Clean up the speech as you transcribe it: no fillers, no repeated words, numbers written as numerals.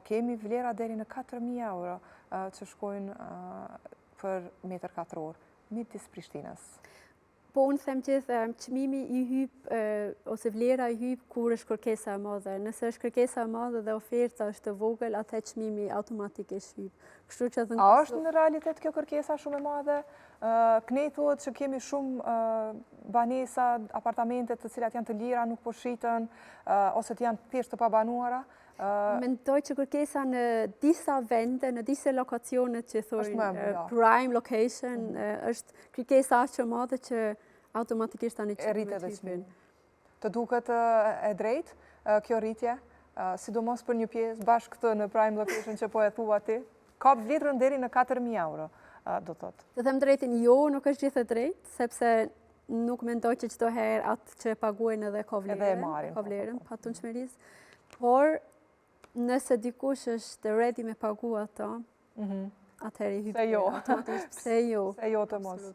Kemi vlera deri në 4.000 euro që shkojnë për metër katror, midis Prishtinës. Po unë them gjithë çmimi i hyp ose vlera i hyp kur është kërkesa e madhe. Nëse është kërkesa e madhe dhe oferta është e vogël, atë çmimi automatikisht hyp. Kështu që A është në realitet kjo kërkesa shumë e madhe? Ne thuhet që kemi shumë banesa, apartamente të cilat janë të lira, nuk po shiten, ose të janë thjesht të pabanuara. Mendoj që kërkesa në disa vende, në disa lokacione që thojnë prime location, është kërkesa aq e madhe që automatikisht tani rritet edhe çmimi. Të duket e drejtë kjo rritje, sidomos për një pjesë bashkë këtë në prime location që po e thua ti, ka vletrën deri në 4.000 euro, do thotë. Të them drejtin, jo, nuk është gjithë e drejtë, sepse nuk mendoj që çdo herë atë që paguajnë edhe ka vlerën, patundshmërisë. Por nëse dikush është ready me pagu ato, atëherë i hyp automatikisht. Pse jo? Pse jo të mos.